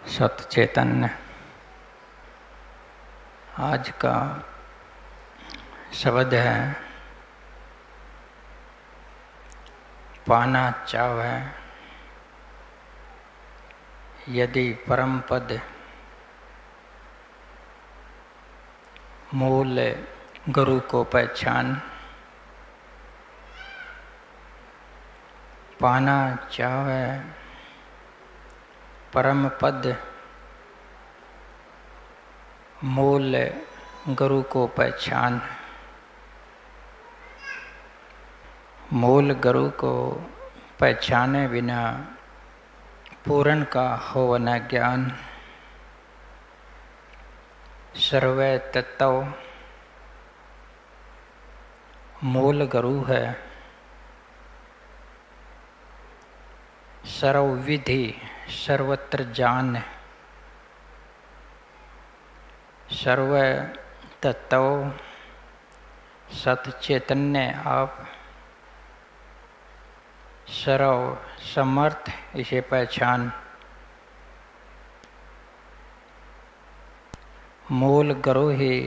सत चैतन्य। आज का शब्द है पाना चावै यदि परम पद, मूल गुरु को पहचान। पाना चावै परम पद, मूल गुरु को पहचान। मूल गुरु को पहचाने बिना पूर्ण का हो न ज्ञान। सर्वै तत्व मूल गुरु है। सर्व विधि सर्वत्र जान। सर्व तत्व सत चैतन्य आप, सर्व समर्थ इसे पहचान। मूल गुरु ही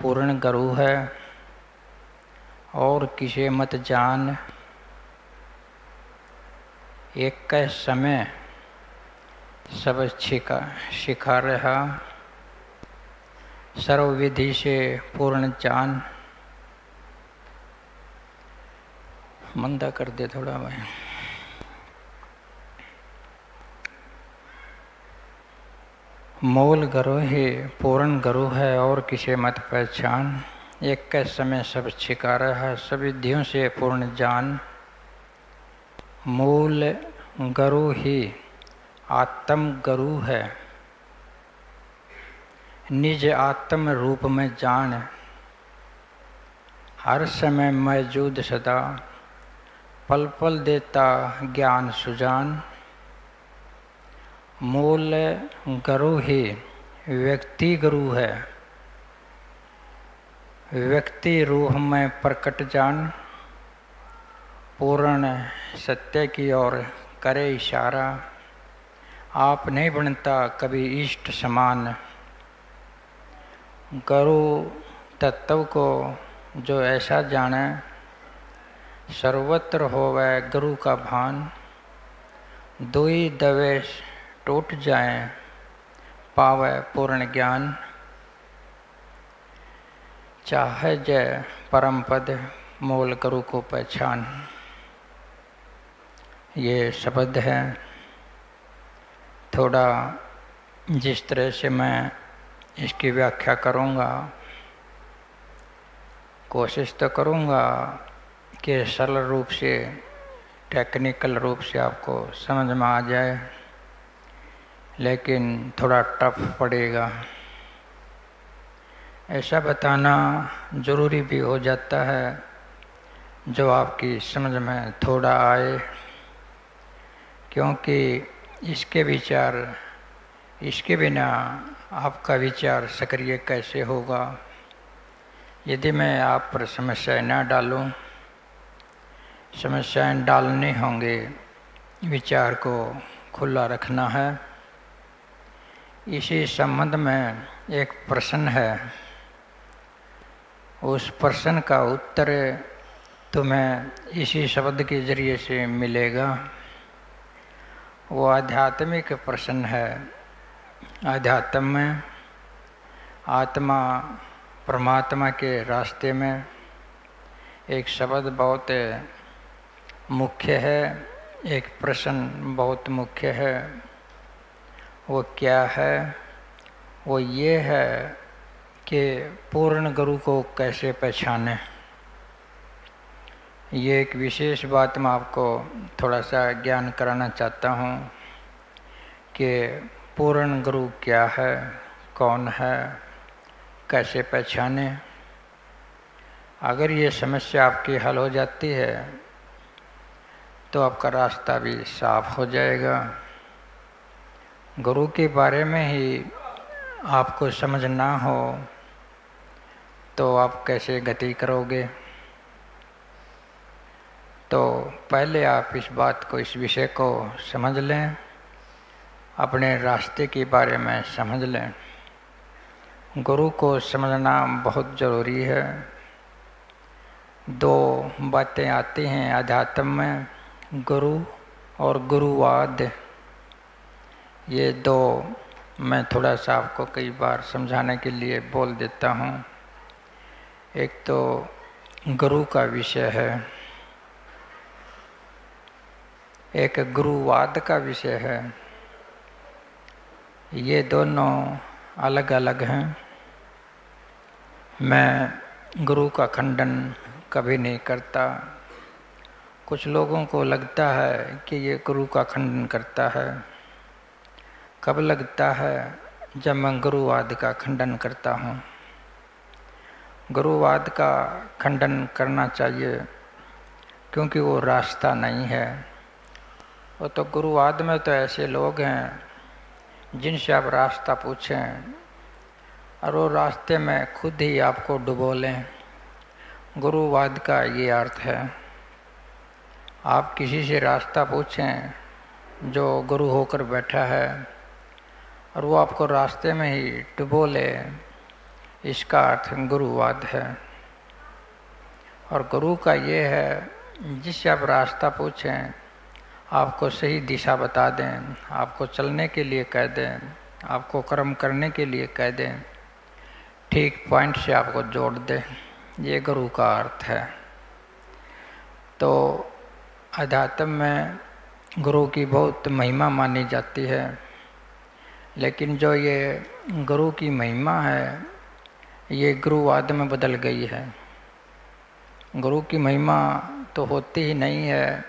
पूर्ण गुरु है और किसे मत जान। एक समय सब सिखा रहा, सर्व विधि से पूर्ण जान। मंदा कर दे थोड़ा भाई। मूल गुरु ही पूर्ण गुरु है और किसे मत पहचान। एक समय सब सिखा रहा, सब विधियों से पूर्ण जान। मूल गुरु ही आत्म गुरु है, निज आत्म रूप में जान। हर समय मौजूद सदा, पल पल देता ज्ञान सुजान। मूल गुरु ही व्यक्ति गुरु है, व्यक्ति रूह में प्रकट जान। पूर्ण सत्य की ओर करे इशारा, आप नहीं बनता कभी इष्ट समान। गुरु तत्व को जो ऐसा जाने, सर्वत्र होवे गुरु का भान। दुई दवेश टूट जाए, पावे पूर्ण ज्ञान। चाहे जय परम पद, मूल गुरु को पहचान। ये शब्द है। थोड़ा जिस तरह से मैं इसकी व्याख्या करूँगा, कोशिश तो करूँगा कि सरल रूप से, टेक्निकल रूप से आपको समझ में आ जाए, लेकिन थोड़ा टफ पड़ेगा। ऐसा बताना ज़रूरी भी हो जाता है जो आपकी समझ में थोड़ा आए, क्योंकि इसके विचार, इसके बिना आपका विचार सक्रिय कैसे होगा। यदि मैं आप पर समस्याएं न डालूं, समस्याएं डालने होंगे, विचार को खुला रखना है। इसी संबंध में एक प्रश्न है, उस प्रश्न का उत्तर तुम्हें इसी शब्द के जरिए से मिलेगा। वो आध्यात्मिक प्रश्न है। आध्यात्म में आत्मा परमात्मा के रास्ते में एक शब्द बहुत मुख्य है, एक प्रश्न बहुत मुख्य है। वो क्या है? वो ये है कि पूर्ण गुरु को कैसे पहचाने। ये एक विशेष बात मैं आपको थोड़ा सा ज्ञान कराना चाहता हूँ कि पूर्ण गुरु क्या है, कौन है, कैसे पहचाने। अगर ये समस्या आपकी हल हो जाती है तो आपका रास्ता भी साफ हो जाएगा। गुरु के बारे में ही आपको समझ ना हो तो आप कैसे गति करोगे। तो पहले आप इस बात को, इस विषय को समझ लें अपने रास्ते के बारे में समझ लें। गुरु को समझना बहुत ज़रूरी है। दो बातें आती हैं अध्यात्म में, गुरु और गुरुवाद। ये दो मैं थोड़ा सा आपको कई बार समझाने के लिए बोल देता हूँ। एक तो गुरु का विषय है, एक गुरुवाद का विषय है। ये दोनों अलग अलग हैं। मैं गुरु का खंडन कभी नहीं करता। कुछ लोगों को लगता है कि ये गुरु का खंडन करता है। कब लगता है? जब मैं गुरुवाद का खंडन करता हूँ। गुरुवाद का खंडन करना चाहिए क्योंकि वो रास्ता नहीं है। वो तो गुरुवाद में तो ऐसे लोग हैं जिनसे आप रास्ता पूछें और वो रास्ते में खुद ही आपको डुबो लें। गुरुवाद का ये अर्थ है। आप किसी से रास्ता पूछें जो गुरु होकर बैठा है और वो आपको रास्ते में ही डुबो ले, इसका अर्थ गुरुवाद है। और गुरु का ये है जिससे आप रास्ता पूछें, आपको सही दिशा बता दें, आपको चलने के लिए कह दें, आपको कर्म करने के लिए कह दें, ठीक पॉइंट से आपको जोड़ दें। ये गुरु का अर्थ है। तो अध्यात्म में गुरु की बहुत महिमा मानी जाती है, लेकिन जो ये गुरु की महिमा है ये गुरुवाद में बदल गई है। गुरु की महिमा तो होती ही नहीं है,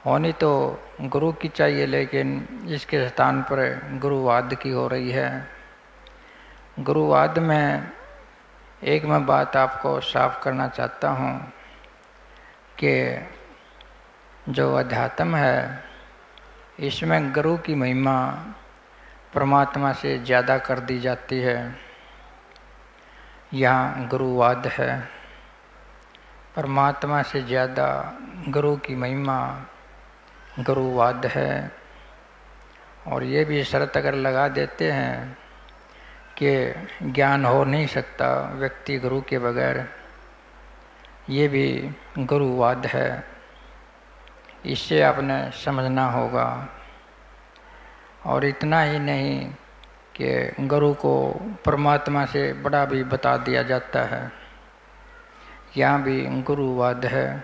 होनी तो गुरु की चाहिए, लेकिन इसके स्थान पर गुरुवाद की हो रही है। गुरुवाद में एक मैं बात आपको साफ करना चाहता हूँ कि जो अध्यात्म है इसमें गुरु की महिमा परमात्मा से ज़्यादा कर दी जाती है। यहाँ गुरुवाद है। परमात्मा से ज़्यादा गुरु की महिमा गुरुवाद है। और ये भी शर्त अगर लगा देते हैं कि ज्ञान हो नहीं सकता व्यक्ति गुरु के बगैर, ये भी गुरुवाद है। इससे आपने समझना होगा। और इतना ही नहीं कि गुरु को परमात्मा से बड़ा भी बता दिया जाता है, यहाँ भी गुरुवाद है।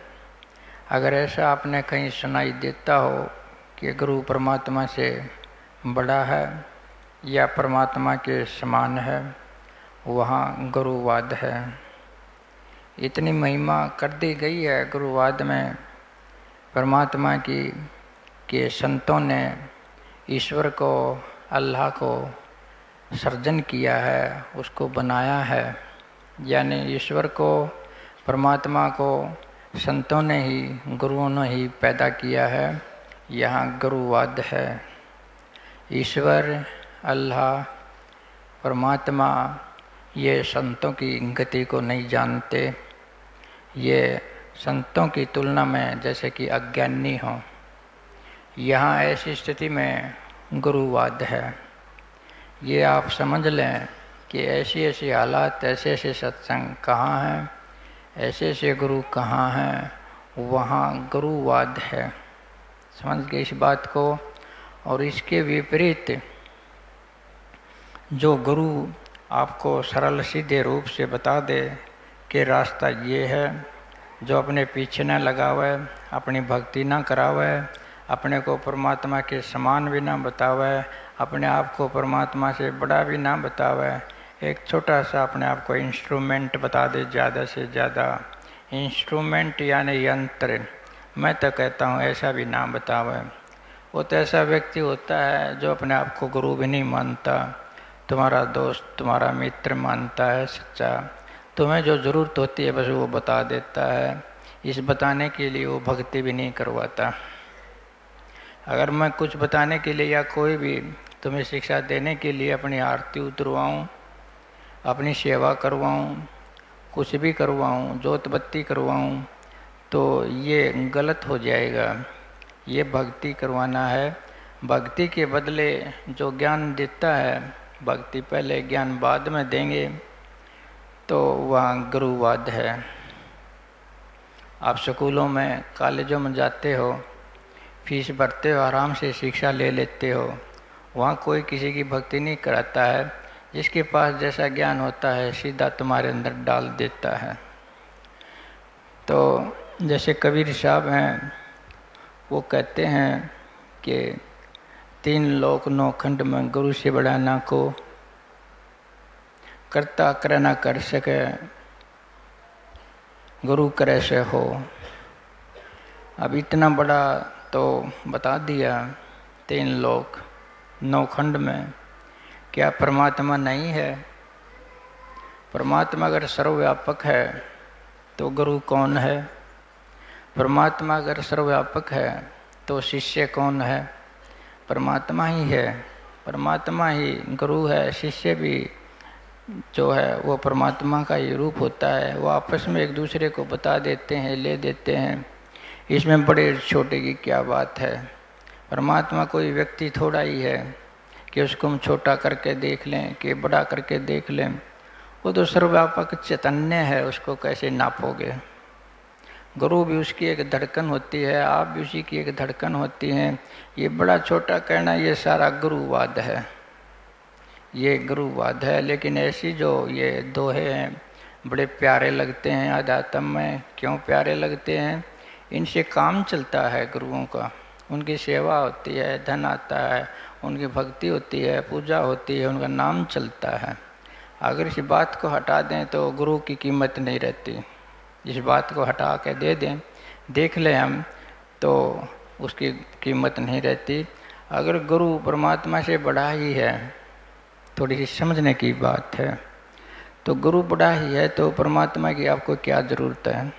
अगर ऐसा आपने कहीं सुनाई देता हो कि गुरु परमात्मा से बड़ा है या परमात्मा के समान है, वहाँ गुरुवाद है। इतनी महिमा कर दी गई है गुरुवाद में परमात्मा की कि संतों ने ईश्वर को, अल्लाह को सृजन किया है, उसको बनाया है। यानी ईश्वर को, परमात्मा को संतों ने ही, गुरुओं ने ही पैदा किया है। यहाँ गुरुवाद है। ईश्वर, अल्लाह, परमात्मा ये संतों की गति को नहीं जानते। ये संतों की तुलना में जैसे कि अज्ञानी हों। यहाँ ऐसी स्थिति में गुरुवाद है। ये आप समझ लें कि ऐसी ऐसी हालात, ऐसे ऐसे सत्संग कहाँ हैं, ऐसे ऐसे गुरु कहाँ हैं, वहाँ गुरुवाद है। समझ गए इस बात को। और इसके विपरीत जो गुरु आपको सरल सीधे रूप से बता दे कि रास्ता ये है, जो अपने पीछे न लगावे, अपनी भक्ति न करावे, अपने को परमात्मा के समान भी ना बतावे, अपने आप को परमात्मा से बड़ा भी ना बतावे, एक छोटा सा अपने आप को इंस्ट्रूमेंट बता दे, ज़्यादा से ज़्यादा इंस्ट्रूमेंट यानी यंत्र, मैं तो कहता हूँ ऐसा भी ना बतावे। वो तो ऐसा व्यक्ति होता है जो अपने आप को गुरु भी नहीं मानता, तुम्हारा दोस्त, तुम्हारा मित्र मानता है सच्चा। तुम्हें जो ज़रूरत होती है बस वो बता देता है। इस बताने के लिए वो भक्ति भी नहीं करवाता। अगर मैं कुछ बताने के लिए या कोई भी तुम्हें शिक्षा देने के लिए अपनी आरती उतरवाऊँ, अपनी सेवा करवाऊँ, कुछ भी करवाऊँ, जोत बत्ती करवाऊँ, तो ये गलत हो जाएगा। ये भक्ति करवाना है, भक्ति के बदले जो ज्ञान देता है, भक्ति पहले ज्ञान बाद में देंगे, तो वह गुरुवाद है। आप स्कूलों में, कॉलेजों में जाते हो, फीस भरते हो, आराम से शिक्षा ले लेते हो, वहाँ कोई किसी की भक्ति नहीं कराता है। जिसके पास जैसा ज्ञान होता है सीधा तुम्हारे अंदर डाल देता है। तो जैसे कबीर साहब हैं, वो कहते हैं कि 3 लोक 9 खंड में गुरु से बड़ा ना को, करता करे ना कर सके, गुरु करे से हो। अब इतना बड़ा तो बता दिया, 3 लोक 9 खंड में, क्या परमात्मा नहीं है? परमात्मा अगर सर्वव्यापक है तो गुरु कौन है? परमात्मा अगर सर्वव्यापक है तो शिष्य कौन है? परमात्मा ही है। परमात्मा ही गुरु है। शिष्य भी जो है वो परमात्मा का ही रूप होता है। वो आपस में एक दूसरे को बता देते हैं, ले देते हैं। इसमें बड़े छोटे की क्या बात है? परमात्मा कोई व्यक्ति थोड़ा ही है कि उसको हम छोटा करके देख लें कि बड़ा करके देख लें। वो तो सर्वव्यापक चैतन्य है, उसको कैसे नापोगे? गुरु भी उसकी एक धड़कन होती है, आप भी उसी की एक धड़कन होती हैं। ये बड़ा छोटा कहना, ये सारा गुरुवाद है, ये गुरुवाद है। लेकिन ऐसी जो ये दोहे हैं बड़े प्यारे लगते हैं अध्यात्म में। क्यों प्यारे लगते हैं? इनसे काम चलता है गुरुओं का, उनकी सेवा होती है, धन आता है, उनकी भक्ति होती है, पूजा होती है, उनका नाम चलता है। अगर इस बात को हटा दें तो गुरु की कीमत नहीं रहती। इस बात को हटा के दे दें, देख लें हम, तो उसकी कीमत नहीं रहती। अगर गुरु परमात्मा से बड़ा ही है, थोड़ी सी समझने की बात है, तो गुरु बड़ा ही है तो परमात्मा की आपको क्या ज़रूरत है?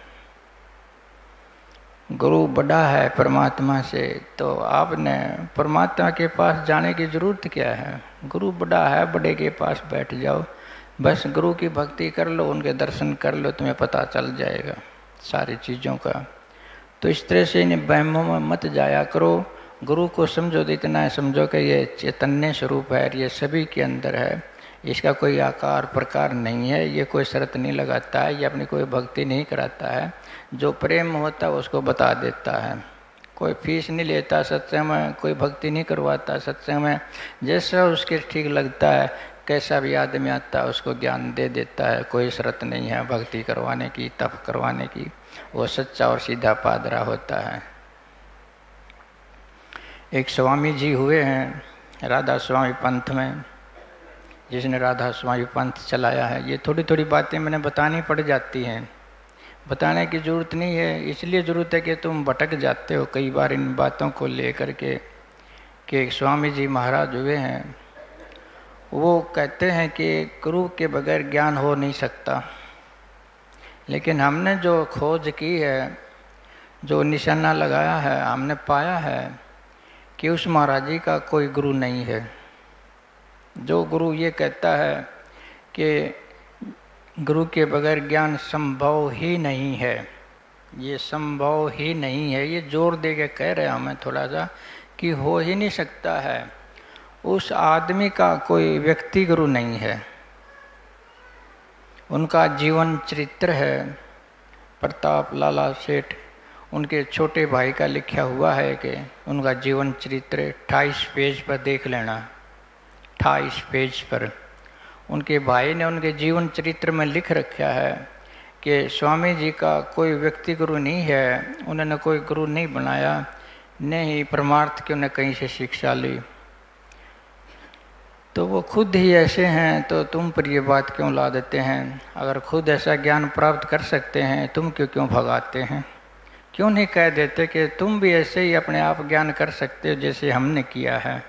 गुरु बड़ा है परमात्मा से, तो आपने परमात्मा के पास जाने की ज़रूरत क्या है? गुरु बड़ा है, बड़े के पास बैठ जाओ, बस गुरु की भक्ति कर लो, उनके दर्शन कर लो, तुम्हें पता चल जाएगा सारी चीज़ों का। तो इस तरह से इन वहमों में मत जाया करो। गुरु को समझो तो इतना है, समझो कि ये चैतन्य स्वरूप है, ये सभी के अंदर है, इसका कोई आकार प्रकार नहीं है, ये कोई शर्त नहीं लगाता है, ये अपनी कोई भक्ति नहीं कराता है। जो प्रेम होता है उसको बता देता है। कोई फीस नहीं लेता सत्संग में, कोई भक्ति नहीं करवाता सत्संग में। जैसा उसके ठीक लगता है, कैसा भी आदमी आता है उसको ज्ञान दे देता है। कोई शर्त नहीं है भक्ति करवाने की, तप करवाने की। वो सच्चा और सीधा पादरा होता है। एक स्वामी जी हुए हैं राधा स्वामी पंथ में, जिसने राधा स्वामी पंथ चलाया है। ये थोड़ी थोड़ी बातें मैंने बतानी पड़ जाती हैं, बताने की ज़रूरत नहीं है। इसलिए ज़रूरत है कि तुम भटक जाते हो कई बार इन बातों को लेकर के। कि एक स्वामी जी महाराज हुए हैं, वो कहते हैं कि गुरु के बगैर ज्ञान हो नहीं सकता। लेकिन हमने जो खोज की है, जो निशाना लगाया है, हमने पाया है कि उस महाराज जी का कोई गुरु नहीं है। जो गुरु ये कहता है कि गुरु के बगैर ज्ञान संभव ही नहीं है, ये संभव ही नहीं है, ये जोर दे के कह रहे हैं हमें थोड़ा सा कि हो ही नहीं सकता है। उस आदमी का कोई व्यक्ति गुरु नहीं है, उनका जीवन चरित्र है। प्रताप लाला सेठ, उनके छोटे भाई का लिखा हुआ है कि उनका जीवन चरित्र 28 पेज पर देख लेना। 28 पेज पर उनके भाई ने उनके जीवन चरित्र में लिख रखा है कि स्वामी जी का कोई व्यक्ति गुरु नहीं है, उन्होंने कोई गुरु नहीं बनाया, न ही परमार्थ की उन्हें कहीं से शिक्षा ली। तो वो खुद ही ऐसे हैं तो तुम पर ये बात क्यों ला देते हैं? अगर खुद ऐसा ज्ञान प्राप्त कर सकते हैं, तुम क्यों भगाते हैं? क्यों नहीं कह देते कि तुम भी ऐसे ही अपने आप ज्ञान कर सकते हो जैसे हमने किया है?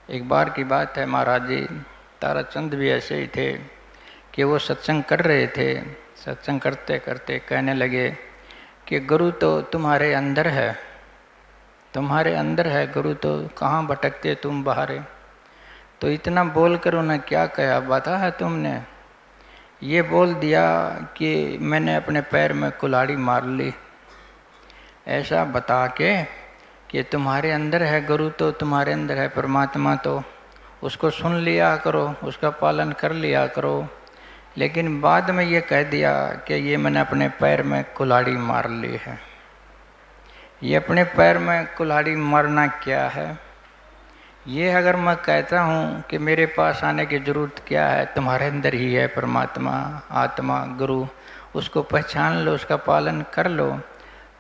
एक बार की बात है, महाराज जी ताराचंद भी ऐसे ही थे कि वो सत्संग कर रहे थे। सत्संग करते करते कहने लगे कि गुरु तो तुम्हारे अंदर है, तुम्हारे अंदर है गुरु, तो कहाँ भटकते तुम बाहर? तो इतना बोलकर उन्हें क्या कहा बता है तुमने? ये बोल दिया कि मैंने अपने पैर में कुल्हाड़ी मार ली। ऐसा बता के कि तुम्हारे अंदर है गुरु तो तुम्हारे अंदर है परमात्मा, तो उसको सुन लिया करो, उसका पालन कर लिया करो। लेकिन बाद में ये कह दिया कि ये मैंने अपने पैर में कुल्हाड़ी मार ली है। ये अपने पैर में कुल्हाड़ी मारना क्या है? ये अगर मैं कहता हूँ कि मेरे पास आने की ज़रूरत क्या है, तुम्हारे अंदर ही है परमात्मा, आत्मा, गुरु, उसको पहचान लो, उसका पालन कर लो,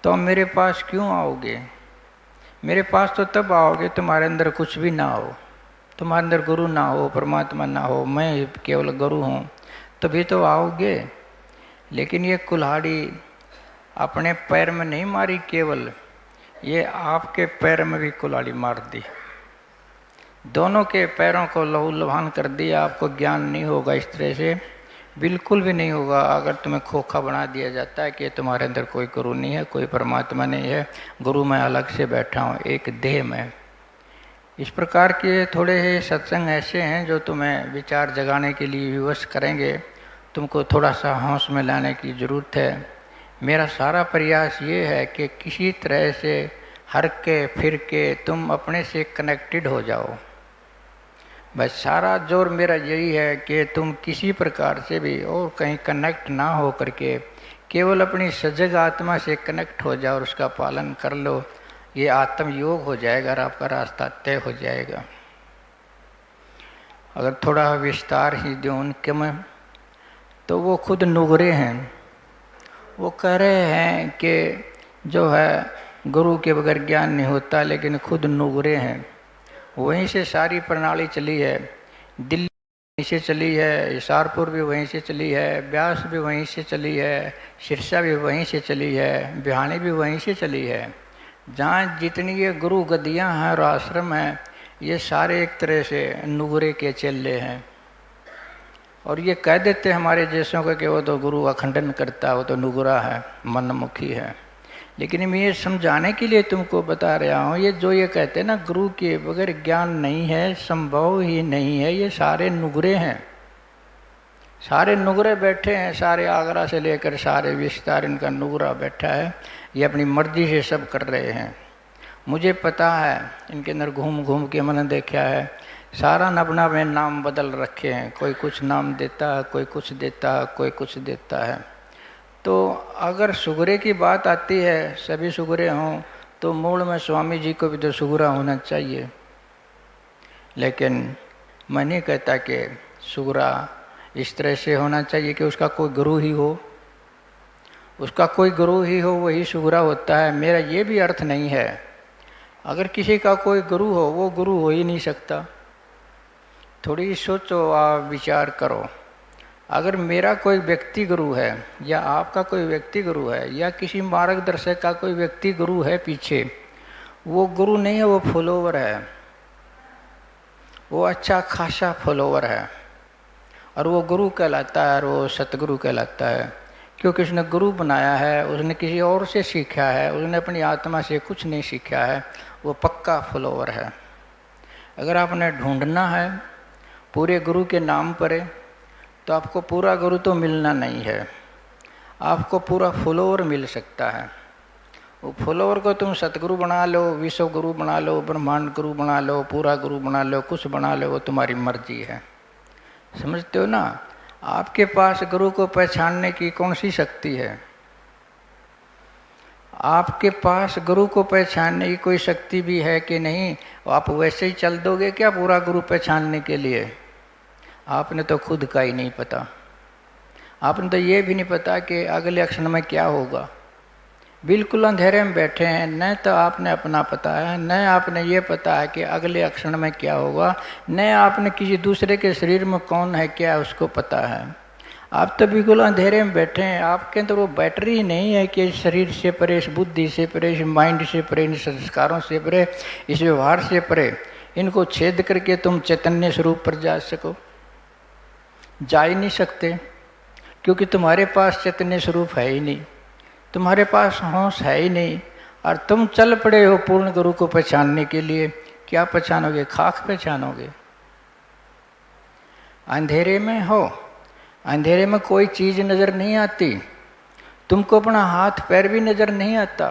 तो मेरे पास क्यों आओगे? मेरे पास तो तब आओगे तुम्हारे अंदर कुछ भी ना हो, तुम्हारे अंदर गुरु ना हो, परमात्मा ना हो, मैं केवल गुरु हूँ, तभी तो आओगे। लेकिन ये कुल्हाड़ी अपने पैर में नहीं मारी केवल, ये आपके पैर में भी कुल्हाड़ी मार दी, दोनों के पैरों को लहू लुहान कर दिया। आपको ज्ञान नहीं होगा इस तरह से, बिल्कुल भी नहीं होगा अगर तुम्हें खोखा बना दिया जाता है कि तुम्हारे अंदर कोई गुरु नहीं है, कोई परमात्मा नहीं है, गुरु मैं अलग से बैठा हूँ एक देह में। इस प्रकार के थोड़े ही सत्संग ऐसे हैं जो तुम्हें विचार जगाने के लिए विवश करेंगे, तुमको थोड़ा सा होश में लाने की ज़रूरत है। मेरा सारा प्रयास ये है कि किसी तरह से हर के फिर के तुम अपने से कनेक्टेड हो जाओ। बस सारा जोर मेरा यही है कि तुम किसी प्रकार से भी और कहीं कनेक्ट ना हो करके केवल अपनी सजग आत्मा से कनेक्ट हो जाओ और उसका पालन कर लो। ये आत्म योग हो जाएगा और आपका रास्ता तय हो जाएगा। अगर थोड़ा विस्तार ही दूँ उनके में, तो वो खुद नुगरे हैं। वो कह रहे हैं कि जो है गुरु के बगैर ज्ञान नहीं होता, लेकिन खुद नुगरे हैं। वहीं से सारी प्रणाली चली है, दिल्ली वहीं से चली है, हिसारपुर भी वहीं से चली है, ब्यास भी वहीं से चली है, सिरसा भी वहीं से चली है, बिहानी भी वहीं से चली है। जहाँ जितनी ये गुरु गद्दियाँ हैं और आश्रम हैं, ये सारे एक तरह से नुगरे के चेले हैं। और ये कह देते हमारे जैसों को कि वो तो गुरु अखंडन करता है, वो तो नुगरा है, मनमुखी है। लेकिन मैं ये समझाने के लिए तुमको बता रहा हूँ, ये जो ये कहते हैं ना गुरु के बगैर ज्ञान नहीं है, संभव ही नहीं है, ये सारे नुगरे हैं, सारे नुगरे बैठे हैं। सारे आगरा से लेकर सारे विस्तार इनका नुगरा बैठा है, ये अपनी मर्जी से सब कर रहे हैं। मुझे पता है, इनके अंदर घूम घूम के मैंने देखा है, सारा नबना में नाम बदल रखे हैं। कोई कुछ नाम देता है, कोई कुछ देता है, कोई कुछ देता है। तो अगर सुगरे की बात आती है, सभी सुगरे हों, तो मूल में स्वामी जी को भी तो सुगरा होना चाहिए। लेकिन मैं नहीं कहता कि सुगरा इस तरह से होना चाहिए कि उसका कोई गुरु ही हो, उसका कोई गुरु ही हो वही सुगरा होता है। मेरा ये भी अर्थ नहीं है अगर किसी का कोई गुरु हो, वो गुरु हो ही नहीं सकता। थोड़ी सोचो, आप विचार करो। अगर मेरा कोई व्यक्ति गुरु है या आपका कोई व्यक्ति गुरु है या किसी मार्गदर्शक का कोई व्यक्ति गुरु है पीछे, वो गुरु नहीं है, वो फॉलोवर है, वो अच्छा खासा फॉलोवर है, और वो गुरु कहलाता है और वो सतगुरु कहलाता है। क्योंकि उसने गुरु बनाया है, उसने किसी और से सीखा है, उसने अपनी आत्मा से कुछ नहीं सीखा है, वो पक्का फॉलोवर है। अगर आपने ढूंढना है पूरे गुरु के नाम पर, तो आपको पूरा गुरु तो मिलना नहीं है, आपको पूरा फॉलोवर मिल सकता है। वो फॉलोवर को तुम सतगुरु बना लो, विश्व गुरु बना लो, ब्रह्मांड गुरु बना लो, पूरा गुरु बना लो, कुछ बना लो, वो तुम्हारी मर्जी है। समझते हो ना? आपके पास गुरु को पहचानने की कौन सी शक्ति है? आपके पास गुरु को पहचानने की कोई शक्ति भी है कि नहीं? आप वैसे ही चल दोगे क्या पूरा गुरु पहचानने के लिए? आपने तो खुद का ही नहीं पता। आपने तो ये भी नहीं पता कि अगले क्षण में क्या होगा। बिल्कुल अंधेरे में बैठे हैं, न तो आपने अपना पता है, न आपने ये पता है कि अगले क्षण में क्या होगा, न आपने किसी दूसरे के शरीर में कौन है क्या उसको पता है। आप तो बिल्कुल अंधेरे में बैठे हैं। आपके अंदर वो बैटरी नहीं है कि इस शरीर से परे, इस बुद्धि से परे, इस माइंड से परे, इन संस्कारों से परे, इस व्यवहार से परे, इनको छेद करके तुम चैतन्य स्वरूप पर जा सको। जा ही नहीं सकते, क्योंकि तुम्हारे पास चैतन्य स्वरूप है ही नहीं, तुम्हारे पास होश है ही नहीं, और तुम चल पड़े हो पूर्ण गुरु को पहचानने के लिए। क्या पहचानोगे? खाक पहचानोगे। अंधेरे में हो, अंधेरे में कोई चीज़ नज़र नहीं आती, तुमको अपना हाथ पैर भी नज़र नहीं आता,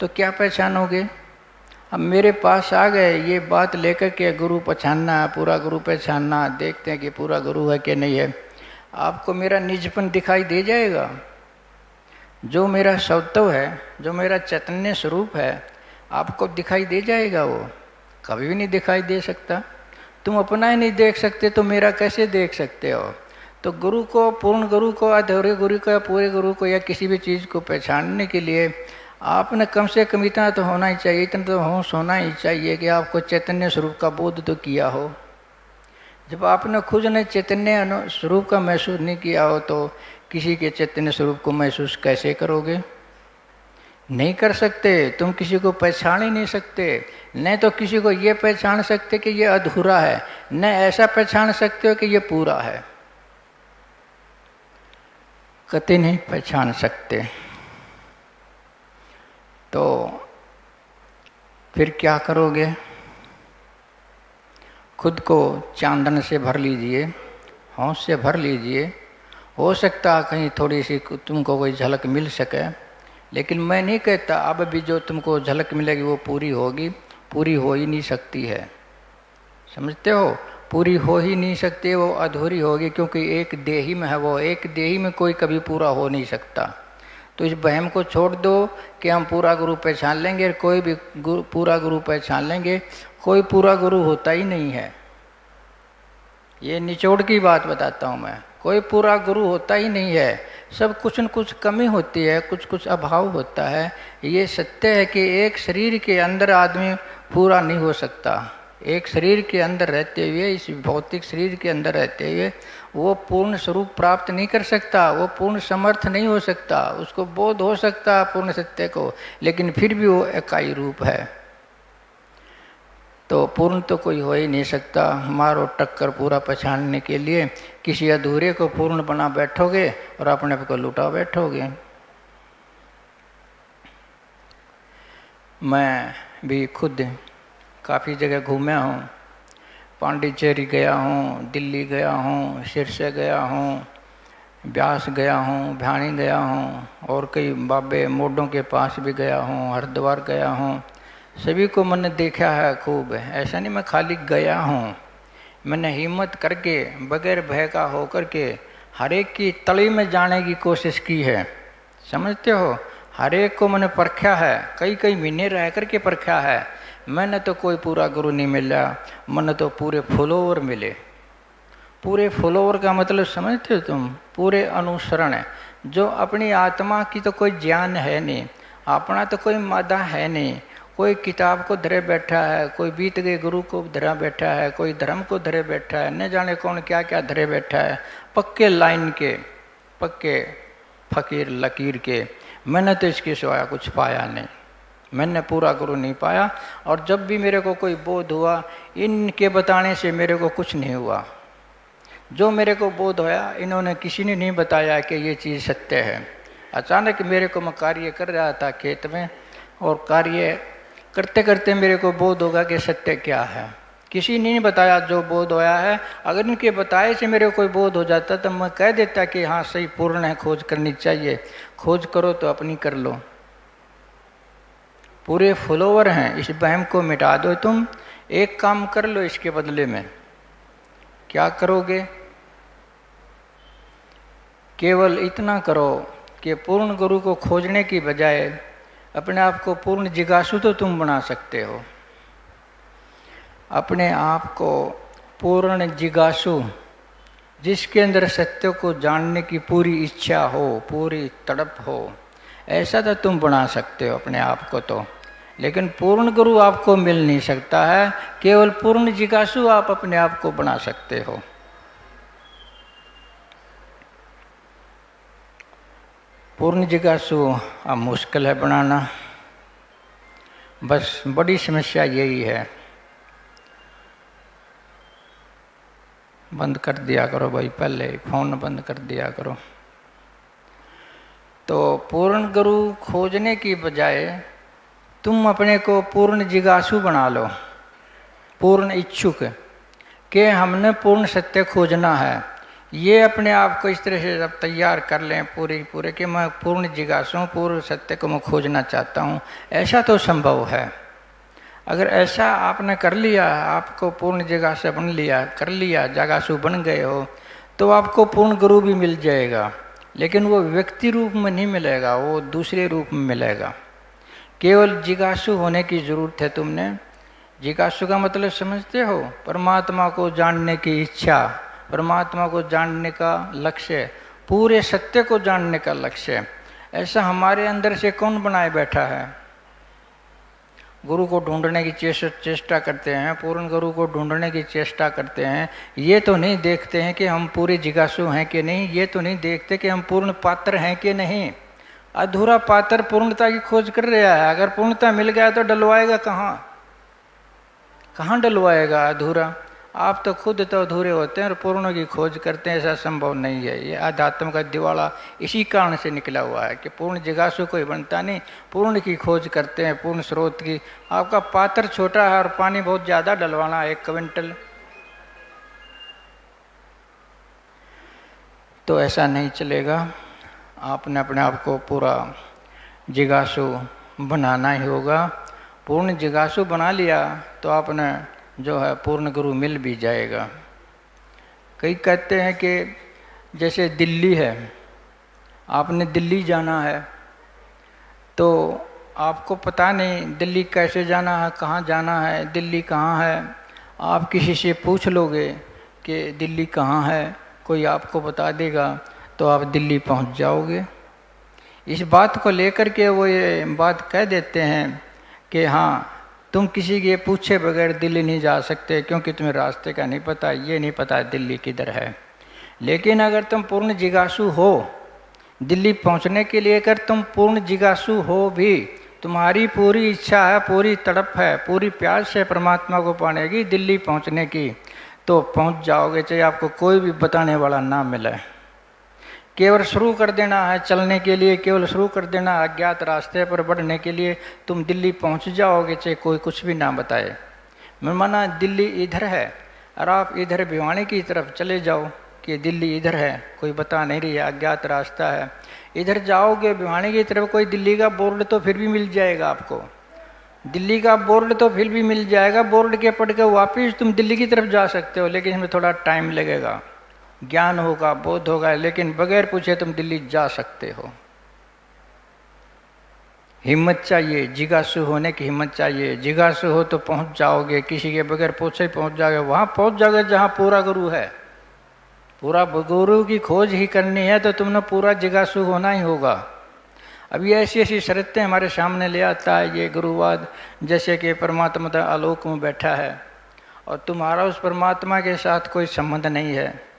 तो क्या पहचानोगे? अब मेरे पास आ गए ये बात लेकर के गुरु पहचानना है, पूरा गुरु पहचानना, देखते हैं कि पूरा गुरु है कि नहीं है। आपको मेरा निजपन दिखाई दे जाएगा। जो मेरा सौतव है, जो मेरा चैतन्य स्वरूप है, आपको दिखाई दे जाएगा। वो कभी भी नहीं दिखाई दे सकता। तुम अपना ही नहीं देख सकते तो मेरा कैसे देख सकते हो। तो गुरु को, पूर्ण गुरु को, अधूरे गुरु को या पूरे गुरु को या किसी भी चीज़ को पहचानने के लिए आपने कम से कम इतना तो होना ही चाहिए, इतना तो होश होना ही चाहिए कि आपको चैतन्य स्वरूप का बोध तो किया हो। जब आपने खुद ने चैतन्य स्वरूप का महसूस नहीं किया हो तो किसी के चैतन्य स्वरूप को महसूस कैसे करोगे? नहीं कर सकते। तुम किसी को पहचान ही नहीं सकते। न तो किसी को ये पहचान सकते कि ये अधूरा है, न ऐसा पहचान सकते हो कि ये पूरा है। कतई नहीं पहचान सकते। तो फिर क्या करोगे? खुद को चांदन से भर लीजिए, होश से भर लीजिए। हो सकता है कहीं थोड़ी सी तुमको कोई झलक मिल सके, लेकिन मैं नहीं कहता अब भी जो तुमको झलक मिलेगी वो पूरी होगी। पूरी हो ही नहीं सकती है, समझते हो? पूरी हो ही नहीं सकती, वो अधूरी होगी, क्योंकि एक देही में है। वो एक देही में कोई कभी पूरा हो नहीं सकता। तो इस वहम को छोड़ दो कि हम पूरा गुरु पहचान लेंगे, कोई भी पूरा गुरु पहचान लेंगे। कोई पूरा गुरु होता ही नहीं है। ये निचोड़ की बात बताता हूँ मैं। कोई पूरा गुरु होता ही नहीं है। सब कुछ न कुछ कमी होती है, कुछ कुछ अभाव होता है। ये सत्य है कि एक शरीर के अंदर आदमी पूरा नहीं हो सकता। एक शरीर के अंदर रहते हुए, इस भौतिक शरीर के अंदर रहते हुए वो पूर्ण स्वरूप प्राप्त नहीं कर सकता। वो पूर्ण समर्थ नहीं हो सकता। उसको बोध हो सकता पूर्ण सत्य को, लेकिन फिर भी वो इकाई रूप है। तो पूर्ण तो कोई हो ही नहीं सकता। मारो टक्कर पूरा पहचानने के लिए किसी अधूरे को पूर्ण बना बैठोगे और अपने को लुटा बैठोगे। मैं भी खुद काफ़ी जगह घूमा हूँ। पांडिचेरी गया हूँ, दिल्ली गया हूँ, सिरसे गया हूँ, ब्यास गया हूँ, भिवानी गया हूँ, और कई बाबे मोडों के पास भी गया हूँ, हरिद्वार गया हूँ। सभी को मैंने देखा है खूब। ऐसा नहीं मैं खाली गया हूँ, मैंने हिम्मत करके बगैर भय का होकर के हर एक की तली में जाने की कोशिश की है। समझते हो? हर एक को मैंने परखा है, कई कई महीने रह करके परखा है। मैंने तो कोई पूरा गुरु नहीं मिला, मैंने तो पूरे फॉलोवर मिले। पूरे फॉलोवर का मतलब समझते हो तुम? पूरे अनुसरण है। जो अपनी आत्मा की तो कोई ज्ञान है नहीं, अपना तो कोई मादा है नहीं। कोई किताब को धरे बैठा है, कोई बीत गए गुरु को धरा बैठा है, कोई धर्म को धरे बैठा है, न जाने कौन क्या क्या धरे बैठा है। पक्के लाइन के, पक्के फकीर लकीर के। मैंने तो इसके सिवाय कुछ पाया नहीं। मैंने पूरा गुरु नहीं पाया। और जब भी मेरे को कोई बोध हुआ, इनके बताने से मेरे को कुछ नहीं हुआ। जो मेरे को बोध होया, इन्होंने किसी ने नहीं बताया कि ये चीज़ सत्य है। अचानक मेरे को, मैं कार्य कर रहा था खेत में, और कार्य करते करते मेरे को बोध होगा कि सत्य क्या है। किसी ने नहीं बताया जो बोध होया है। अगर इनके बताए से मेरे को कोई बोध हो जाता तो मैं कह देता कि हाँ सही, पूर्ण है, खोज करनी चाहिए। खोज करो तो अपनी कर लो। पूरे फॉलोवर हैं, इस वहम को मिटा दो। तुम एक काम कर लो इसके बदले में। क्या करोगे? केवल इतना करो कि पूर्ण गुरु को खोजने की बजाय अपने आप को पूर्ण जिज्ञासु तो तुम बना सकते हो। अपने आप को पूर्ण जिज्ञासु, जिसके अंदर सत्य को जानने की पूरी इच्छा हो, पूरी तड़प हो, ऐसा तो तुम बना सकते हो अपने आप को तो। लेकिन पूर्ण गुरु आपको मिल नहीं सकता है। केवल पूर्ण जिज्ञासु आप अपने आप को बना सकते हो। पूर्ण जिज्ञासु अब मुश्किल है बनाना। बस बड़ी समस्या यही है। बंद कर दिया करो भाई, पहले फ़ोन बंद कर दिया करो। तो पूर्ण गुरु खोजने की बजाय तुम अपने को पूर्ण जिज्ञासु बना लो, पूर्ण इच्छुक, कि हमने पूर्ण सत्य खोजना है। ये अपने आप को इस तरह से जब तैयार कर लें पूरे कि मैं पूर्ण जिज्ञासु हूँ, पूर्ण सत्य को मैं खोजना चाहता हूँ। ऐसा तो संभव है। अगर ऐसा आपने कर लिया, आपको पूर्ण जिज्ञासु बन लिया, कर लिया, जिज्ञासु बन गए हो, तो आपको पूर्ण गुरु भी मिल जाएगा, लेकिन वो व्यक्ति रूप में नहीं मिलेगा, वो दूसरे रूप में मिलेगा। केवल जिज्ञासु होने की जरूरत है तुमने। जिज्ञासु का मतलब समझते हो? परमात्मा को जानने की इच्छा, परमात्मा को जानने का लक्ष्य, पूरे सत्य को जानने का लक्ष्य। ऐसा हमारे अंदर से कौन बनाए बैठा है? गुरु को ढूंढने की चेष्टा करते हैं, पूर्ण गुरु को ढूंढने की चेष्टा करते हैं। ये तो नहीं देखते हैं कि हम पूरे जिज्ञासु हैं कि नहीं, ये तो नहीं देखते कि हम पूर्ण पात्र हैं कि नहीं। अधूरा पात्र पूर्णता की खोज कर रहा है। अगर पूर्णता मिल गया तो डलवाएगा कहाँ? कहाँ डलवाएगा अधूरा? आप तो खुद तो अधूरे होते हैं और पूर्ण की खोज करते हैं, ऐसा संभव नहीं है। ये आध्यात्म का दिवाला इसी कारण से निकला हुआ है कि पूर्ण जिज्ञासु कोई बनता नहीं, पूर्ण की खोज करते हैं, पूर्ण स्रोत की। आपका पात्र छोटा है और पानी बहुत ज़्यादा डलवाना है, 1 क्विंटल, तो ऐसा नहीं चलेगा। आपने अपने आप को पूरा जिज्ञासु बनाना ही होगा। पूर्ण जिज्ञासु बना लिया तो आपने जो है पूर्ण गुरु मिल भी जाएगा। कई कहते हैं कि जैसे दिल्ली है, आपने दिल्ली जाना है तो आपको पता नहीं दिल्ली कैसे जाना है, कहाँ जाना है, दिल्ली कहाँ है। आप किसी से पूछ लोगे कि दिल्ली कहाँ है, कोई आपको बता देगा तो आप दिल्ली पहुँच जाओगे। इस बात को लेकर के वो ये बात कह देते हैं कि हाँ, तुम किसी के पूछे बगैर दिल्ली नहीं जा सकते, क्योंकि तुम्हें रास्ते का नहीं पता, ये नहीं पता दिल्ली किधर है। लेकिन अगर तुम पूर्ण जिज्ञासु हो, दिल्ली पहुंचने के लिए अगर तुम पूर्ण जिज्ञासु हो भी, तुम्हारी पूरी इच्छा है, पूरी तड़प है, पूरी प्यास है परमात्मा को पाने की, दिल्ली पहुंचने की, तो पहुंच जाओगे, चाहे आपको कोई भी बताने वाला ना मिले। केवल शुरू कर देना है चलने के लिए, केवल शुरू कर देना अज्ञात रास्ते पर बढ़ने के लिए, तुम दिल्ली पहुंच जाओगे चाहे कोई कुछ भी ना बताए। मैं माना दिल्ली इधर है और आप इधर भिवानी की तरफ चले जाओ कि दिल्ली इधर है, कोई बता नहीं रही है, अज्ञात रास्ता है। इधर जाओगे भिवानी की तरफ, कोई दिल्ली का बोर्ड तो फिर भी मिल जाएगा आपको, दिल्ली का बोर्ड तो फिर भी मिल जाएगा। बोर्ड के पढ़ के वापिस तुम दिल्ली की तरफ जा सकते हो, लेकिन इसमें थोड़ा टाइम लगेगा, ज्ञान होगा, बोध होगा, लेकिन बगैर पूछे तुम दिल्ली जा सकते हो। हिम्मत चाहिए, जिज्ञासु होने की हिम्मत चाहिए। जिज्ञासु हो तो पहुंच जाओगे, किसी के बगैर पूछे पहुंच जाओगे, वहां पहुंच जाओगे जहां पूरा गुरु है। पूरा गुरु की खोज ही करनी है तो तुमने पूरा जिज्ञासु होना ही होगा। अब ये ऐसी ऐसी शर्तें हमारे सामने ले आता है ये गुरुवाद, जैसे कि परमात्मा आलोक में बैठा है और तुम्हारा उस परमात्मा के साथ कोई संबंध नहीं है,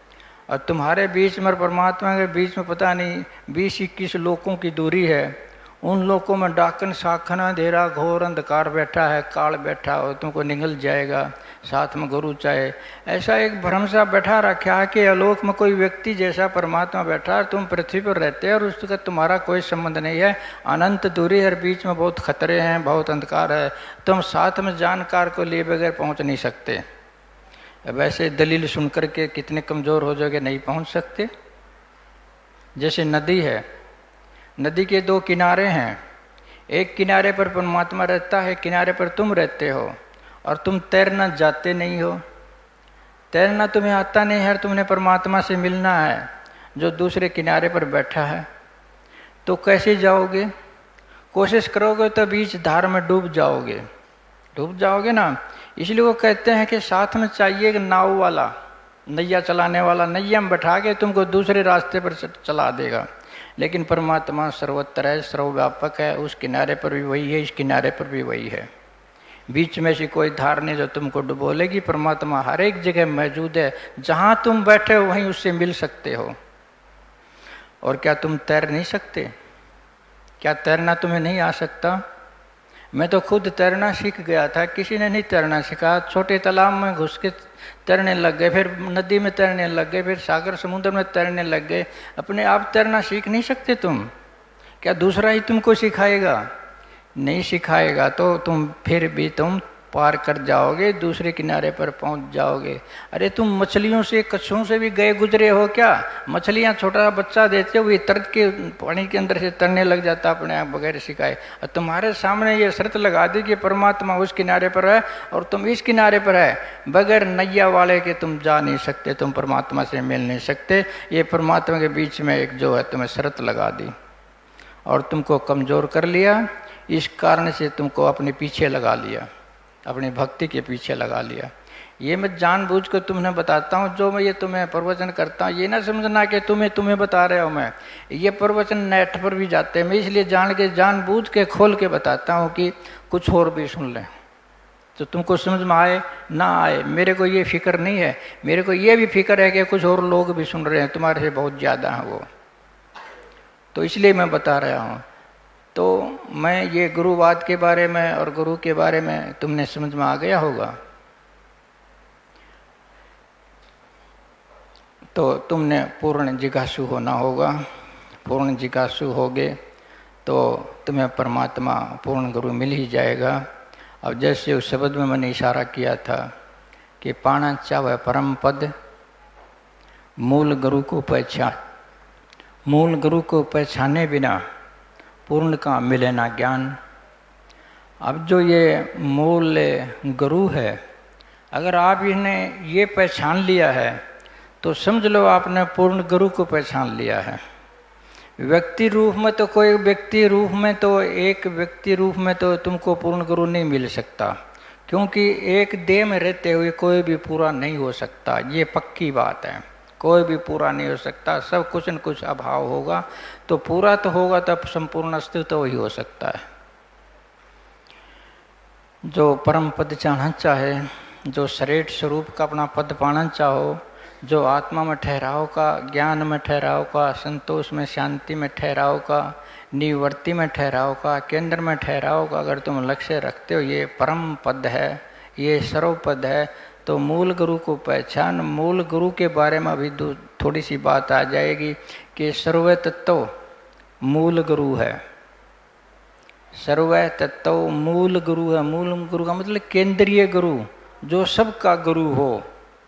और तुम्हारे बीच में और परमात्मा के बीच में पता नहीं 20-21 लोकों की दूरी है। उन लोकों में डाकन शाखन अंधेरा घोर अंधकार बैठा है, काल बैठा हो, तुमको निगल जाएगा, साथ में गुरु चाहे। ऐसा एक भ्रम सा बैठा रखा है कि आलोक में कोई व्यक्ति जैसा परमात्मा बैठा है, तुम पृथ्वी पर रहते हो और उसका तुम्हारा कोई संबंध नहीं है। अनंत दूरी है, बीच में बहुत खतरे हैं, बहुत अंधकार है, तुम साथ में जानकार को लिए बगैर पहुँच नहीं सकते। वैसे दलील सुन कर के कितने कमज़ोर हो जाओगे, नहीं पहुंच सकते। जैसे नदी है, नदी के 2 किनारे हैं, एक किनारे पर परमात्मा रहता है, किनारे पर तुम रहते हो, और तुम तैरना जाते नहीं हो। तैरना तुम्हें आता नहीं है, तुमने परमात्मा से मिलना है जो दूसरे किनारे पर बैठा है, तो कैसे जाओगे? कोशिश करोगे तो बीच धार में डूब जाओगे, डूब जाओगे ना। इसलिए वो कहते हैं कि साथ में चाहिए एक नाव वाला, नैया चलाने वाला, नैया में बैठा के तुमको दूसरे रास्ते पर चला देगा। लेकिन परमात्मा सर्वत्र है, सर्वव्यापक है, उस किनारे पर भी वही है, इस किनारे पर भी वही है। बीच में से कोई धार नहीं जो तुमको डुबोलेगी। परमात्मा हर एक जगह मौजूद है, जहाँ तुम बैठे हो वहीं उससे मिल सकते हो। और क्या तुम तैर नहीं सकते? क्या तैरना तुम्हें नहीं आ सकता? मैं तो खुद तैरना सीख गया था, किसी ने नहीं तैरना सिखाया। छोटे तालाब में घुस के तैरने लग गए, फिर नदी में तैरने लग गए, फिर सागर समुद्र में तैरने लग गए। अपने आप तैरना सीख नहीं सकते तुम? क्या दूसरा ही तुमको सिखाएगा? नहीं सिखाएगा तो तुम फिर भी तुम पार कर जाओगे, दूसरे किनारे पर पहुंच जाओगे। अरे तुम मछलियों से, कछुओं से भी गए गुजरे हो क्या? मछलियां छोटा बच्चा देते हो, ये तरत के पानी के अंदर से तरने लग जाता अपने आप बगैर सिखाए। और तुम्हारे सामने ये शर्त लगा दी कि परमात्मा उस किनारे पर है और तुम इस किनारे पर है, बगैर नैया वाले के तुम जा नहीं सकते, तुम परमात्मा से मिल नहीं सकते। ये परमात्मा के बीच में एक जो है तुम्हें शर्त लगा दी और तुमको कमज़ोर कर लिया। इस कारण से तुमको अपने पीछे लगा लिया, अपनी भक्ति के पीछे लगा लिया। ये मैं जानबूझ कर तुम्हें बताता हूँ, जो मैं ये तुम्हें प्रवचन करता हूँ ये ना समझना कि तुम्हें बता रहा हूँ मैं। ये प्रवचन नेट पर भी जाते हैं, मैं इसलिए जानबूझ के खोल के बताता हूँ कि कुछ और भी सुन लें, तो तुमको समझ में आए ना आए। मेरे को ये फिक्र नहीं है, मेरे को ये भी फिक्र है कि कुछ और लोग भी सुन रहे हैं, तुम्हारे से बहुत ज़्यादा हैं वो, तो इसलिए मैं बता रहा हूँ। तो मैं ये गुरुवाद के बारे में और गुरु के बारे में तुमने समझ में आ गया होगा। तो तुमने पूर्ण जिज्ञासु होना होगा। पूर्ण जिज्ञासु होगे तो तुम्हें परमात्मा पूर्ण गुरु मिल ही जाएगा। अब जैसे उस शब्द में मैंने इशारा किया था कि पाना चाहे परम पद, मूल गुरु को पहचान, मूल गुरु को पहचाने बिना पूर्ण का मिले ना ज्ञान। अब जो ये मूल गुरु है, अगर आप इन्हें ये पहचान लिया है तो समझ लो आपने पूर्ण गुरु को पहचान लिया है। व्यक्ति रूप में तो कोई व्यक्ति रूप में तो एक व्यक्ति रूप में तो तुमको पूर्ण गुरु नहीं मिल सकता, क्योंकि एक देह में रहते हुए कोई भी पूरा नहीं हो सकता, ये पक्की बात है। कोई भी पूरा नहीं हो सकता, सब कुछ न कुछ अभाव होगा, तो पूरा तो होगा तब संपूर्ण अस्तित्व वही हो सकता है। जो परम पद चाहना चाहे, जो श्रेष्ठ स्वरूप का अपना पद पाना चाहो, जो आत्मा में ठहराव का, ज्ञान में ठहराव का, संतोष में, शांति में ठहराव का, निवर्ति में ठहराव का, केंद्र में ठहराव का अगर तुम लक्ष्य रखते हो, ये परम पद है, ये सर्व पद है, तो मूल गुरु को पहचान। मूल गुरु के बारे में अभी थोड़ी सी बात आ जाएगी कि सर्व तत्व मूल गुरु है। सर्व तत्व मूल गुरु है। मूल गुरु का मतलब केंद्रीय गुरु, जो सबका गुरु हो।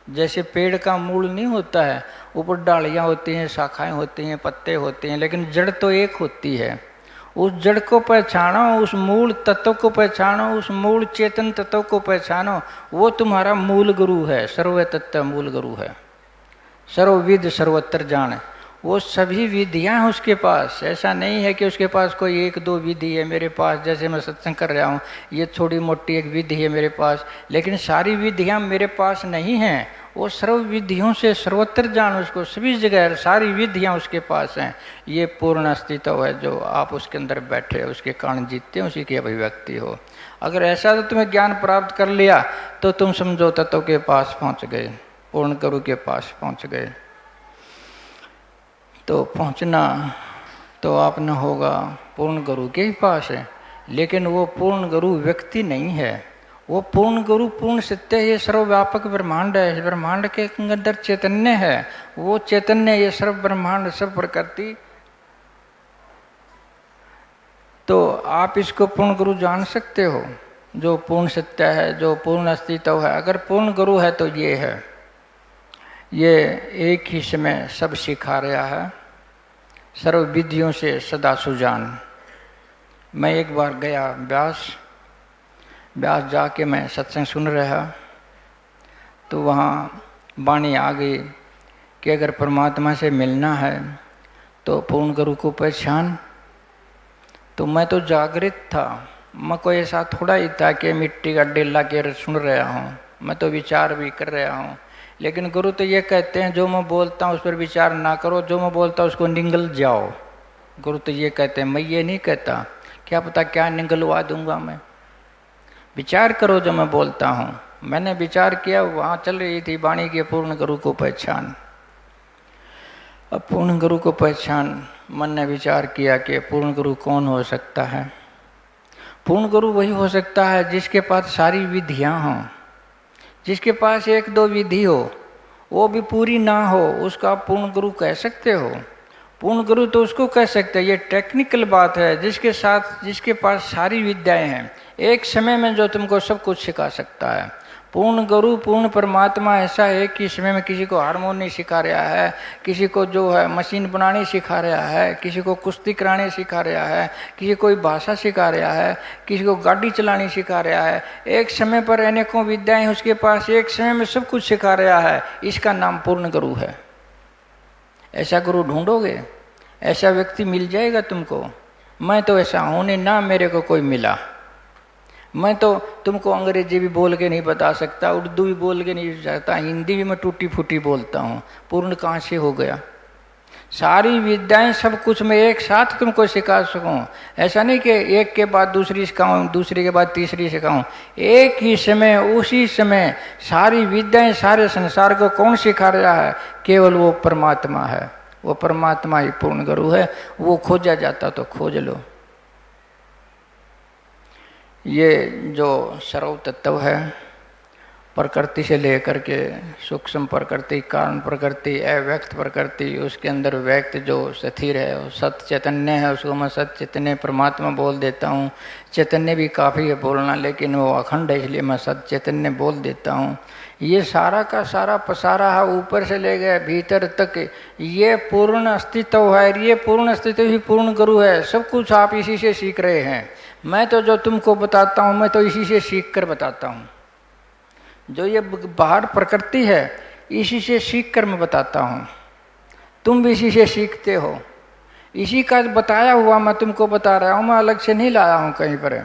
जैसे पेड़ का मूल नहीं होता है, ऊपर डालियाँ होती हैं, शाखाएं होती हैं, पत्ते होते हैं, लेकिन जड़ तो एक होती है। उस जड़ को पहचानो, उस मूल तत्व को पहचानो, उस मूल चेतन तत्व को पहचानो, वो तुम्हारा मूल गुरु है। सर्व तत्व मूल गुरु है। सर्वविद सर्वत्र जान, वो सभी विधियां हैं उसके पास। ऐसा नहीं है कि उसके पास कोई एक दो विधि है। मेरे पास जैसे मैं सत्संग कर रहा हूँ, ये थोड़ी मोटी एक विधि है मेरे पास, लेकिन सारी विधियां मेरे पास नहीं हैं। वो सर्व विधियों से सर्वत्र जान, उसको सभी जगह सारी विधियां उसके पास हैं। ये पूर्ण अस्तित्व है जो आप उसके अंदर बैठे हो, उसके कारण जीतते हो, उसी की अभिव्यक्ति हो। अगर ऐसा तो तुम्हें ज्ञान प्राप्त कर लिया तो तुम समझो तत्व के पास पहुँच गए, पूर्ण गुरु के पास पहुँच गए। तो पहुंचना तो आपने होगा पूर्ण गुरु के ही पास है, लेकिन वो पूर्ण गुरु व्यक्ति नहीं है। वो पूर्ण गुरु पूर्ण सत्य, ये सर्वव्यापक ब्रह्मांड है। ब्रह्मांड के अंदर चैतन्य है, वो चैतन्य, ये सर्व ब्रह्मांड, सब प्रकृति। तो आप इसको पूर्ण गुरु जान सकते हो, जो पूर्ण सत्य है, जो पूर्ण अस्तित्व है। अगर पूर्ण गुरु है तो ये है, ये एक ही समय सब सिखा रहा है, सर्व विधियों से सदा सुजान। मैं एक बार गया व्यास जाके मैं सत्संग सुन रहा, तो वहाँ वाणी आ गई कि अगर परमात्मा से मिलना है तो पूर्ण गुरु को पहचान। तो मैं तो जागृत था, मैं कोई ऐसा थोड़ा ही था कि मिट्टी का डेला के सुन रहा हूँ, मैं तो विचार भी कर रहा हूँ। लेकिन गुरु तो ये कहते हैं जो मैं बोलता हूँ उस पर विचार ना करो, जो मैं बोलता हूँ उसको निगल जाओ। गुरु तो ये कहते हैं, मैं ये नहीं कहता, क्या पता क्या निगलवा दूंगा मैं। विचार करो जो मैं बोलता हूँ। मैंने विचार किया, वहाँ चल रही थी वाणी के पूर्ण गुरु को पहचान। अब पूर्ण गुरु को पहचान, मन ने विचार किया कि पूर्ण गुरु कौन हो सकता है। पूर्ण गुरु वही हो सकता है जिसके पास सारी विधियाँ हों, जिसके पास एक दो विधि हो, वो भी पूरी ना हो, उसका आप पूर्ण गुरु कह सकते हो। पूर्ण गुरु तो उसको कह सकते हैं, ये टेक्निकल बात है, जिसके पास सारी विद्याएं हैं। एक समय में जो तुमको सब कुछ सिखा सकता है। पूर्ण गुरु पूर्ण परमात्मा ऐसा है कि समय में किसी को हारमोनी सिखा रहा है, किसी को जो है मशीन बनानी सिखा रहा है, किसी को कुश्ती कराने सिखा रहा है, किसी कोई भाषा सिखा रहा है, किसी को गाड़ी चलानी सिखा रहा है। एक समय पर अनेकों विद्याएं उसके पास, एक समय में सब कुछ सिखा रहा है। इसका नाम पूर्ण गुरु है। ऐसा गुरु ढूंढोगे, ऐसा व्यक्ति मिल जाएगा तुमको। मैं तो ऐसा हूं नहीं, ना मेरे को कोई मिला। मैं तो तुमको अंग्रेजी भी बोल के नहीं बता सकता, उर्दू भी बोल के नहीं सकता, हिंदी भी मैं टूटी फूटी बोलता हूँ। पूर्ण कहाँ से हो गया? सारी विद्याएं सब कुछ मैं एक साथ तुमको सिखा सकूं। ऐसा नहीं कि एक के बाद दूसरी सिखाऊं, दूसरी के बाद तीसरी सिखाऊं। एक ही समय, उसी समय सारी विद्याएं, सारे संसार को कौन सिखा रहा है? केवल वो परमात्मा है। वो परमात्मा ही पूर्ण गुरु है। वो खोजा जाता तो खोज लो। ये जो सर्व तत्व है, प्रकृति से लेकर के सूक्ष्म प्रकृति, कारण प्रकृति, अव्यक्त प्रकृति, उसके अंदर व्यक्त जो स्थिर है वो सत चैतन्य है। उसको मैं सत चैतन्य परमात्मा बोल देता हूँ। चैतन्य भी काफ़ी है बोलना, लेकिन वो अखंड है, इसलिए मैं सत चैतन्य बोल देता हूँ। ये सारा का सारा पसारा है, ऊपर से ले गए भीतर तक। ये पूर्ण अस्तित्व है, ये पूर्ण अस्तित्व ही पूर्ण गुरु है। सब कुछ आप इसी से सीख रहे हैं। मैं तो जो तुमको बताता हूँ, मैं तो इसी से सीख कर बताता हूँ। जो ये बाहर प्रकृति है, इसी से सीख कर मैं बताता हूँ। तुम भी इसी से सीखते हो। इसी का बताया हुआ मैं तुमको बता रहा हूँ, मैं अलग से नहीं लाया हूँ कहीं पर।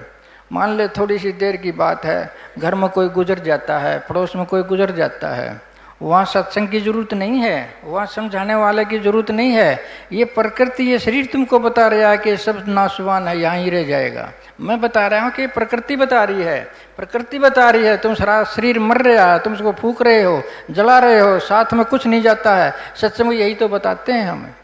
मान ले थोड़ी सी देर की बात है, घर में कोई गुजर जाता है, पड़ोस में कोई गुजर जाता है, वहाँ सत्संग की जरूरत नहीं है, वहाँ समझाने वाले की जरूरत नहीं है। ये प्रकृति, ये शरीर तुमको बता रहा है कि सब नाशवान है, यहाँ ही रह जाएगा। मैं बता रहा हूँ कि प्रकृति बता रही है, प्रकृति बता रही है। तुम सारा शरीर मर रहा है, तुम उसको फूंक रहे हो, जला रहे हो, साथ में कुछ नहीं जाता है। सत्संग यही तो बताते हैं हमें।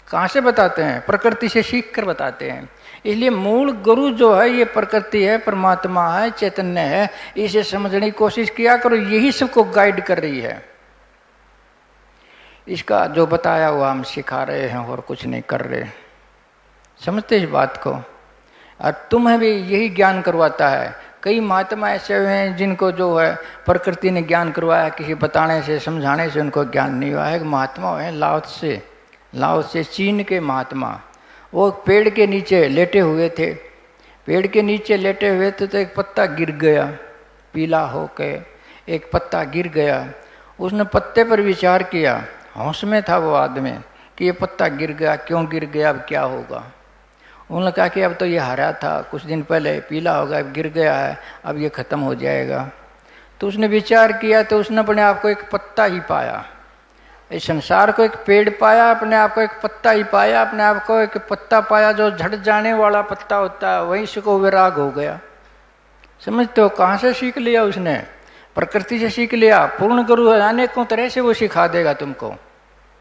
कहाँ से बताते हैं? प्रकृति से सीख कर बताते हैं। इसलिए मूल गुरु जो है ये प्रकृति है, परमात्मा है, चैतन्य है। इसे समझने की कोशिश किया करो, यही सबको गाइड कर रही है। इसका जो बताया हुआ हम सिखा रहे हैं और कुछ नहीं कर रहे। समझते इस बात को? और तुम्हें भी यही ज्ञान करवाता है। कई महात्मा ऐसे हुए हैं जिनको जो है प्रकृति ने ज्ञान करवाया, किसी बताने से, समझाने से उनको ज्ञान नहीं हुआ है। महात्मा है लाओ से चीन के महात्मा। वो पेड़ के नीचे लेटे हुए थे। पेड़ के नीचे लेटे हुए थे तो एक पत्ता गिर गया, पीला होके एक पत्ता गिर गया। उसने पत्ते पर विचार किया, होश में था वो आदमी, कि ये पत्ता गिर गया, क्यों गिर गया, अब क्या होगा। उन्होंने कहा कि अब तो ये हरा था, कुछ दिन पहले पीला होगा, अब गिर गया है, अब ये ख़त्म हो जाएगा। तो उसने विचार किया तो उसने अपने आप को एक पत्ता ही पाया। इस संसार को एक पेड़ पाया, अपने आप को एक पत्ता ही पाया, अपने आप को एक पत्ता पाया जो झड़ जाने वाला पत्ता होता है, वहीं से को विराग हो गया। समझते हो? कहाँ से सीख लिया उसने? प्रकृति से सीख लिया। पूर्ण गुरु है, अनेकों तरह से वो सिखा देगा तुमको,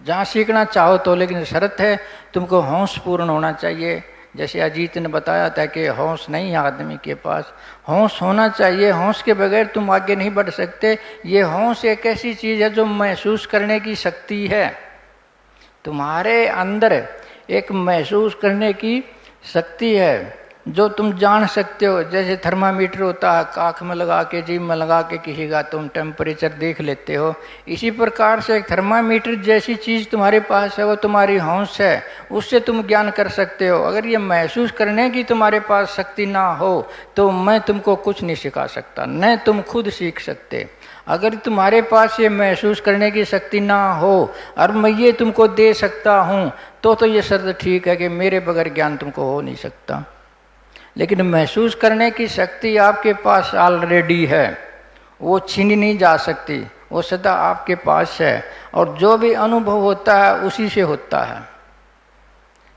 जहाँ सीखना चाहो तो। लेकिन शर्त है तुमको होश पूर्ण होना चाहिए। जैसे अजीत ने बताया था कि होश नहीं है आदमी के पास, होश होना चाहिए। होश के बगैर तुम आगे नहीं बढ़ सकते। ये होश एक ऐसी चीज़ है जो महसूस करने की शक्ति है। तुम्हारे अंदर एक महसूस करने की शक्ति है जो तुम जान सकते हो। जैसे थर्मामीटर होता है, आँख में लगा के, जीभ में लगा के किसी का तुम टेम्परेचर देख लेते हो। इसी प्रकार से एक थर्मामीटर जैसी चीज़ तुम्हारे पास है, वो तुम्हारी होश है, उससे तुम ज्ञान कर सकते हो। अगर ये महसूस करने की तुम्हारे पास शक्ति ना हो तो मैं तुमको कुछ नहीं सिखा सकता, न तुम खुद सीख सकते। अगर तुम्हारे पास ये महसूस करने की शक्ति ना हो और मैं ये तुमको दे सकता हूँ तो ये शर्त ठीक है कि मेरे बगैर ज्ञान तुमको हो नहीं सकता। लेकिन महसूस करने की शक्ति आपके पास ऑलरेडी है, वो छीनी नहीं जा सकती, वो सदा आपके पास है। और जो भी अनुभव होता है उसी से होता है।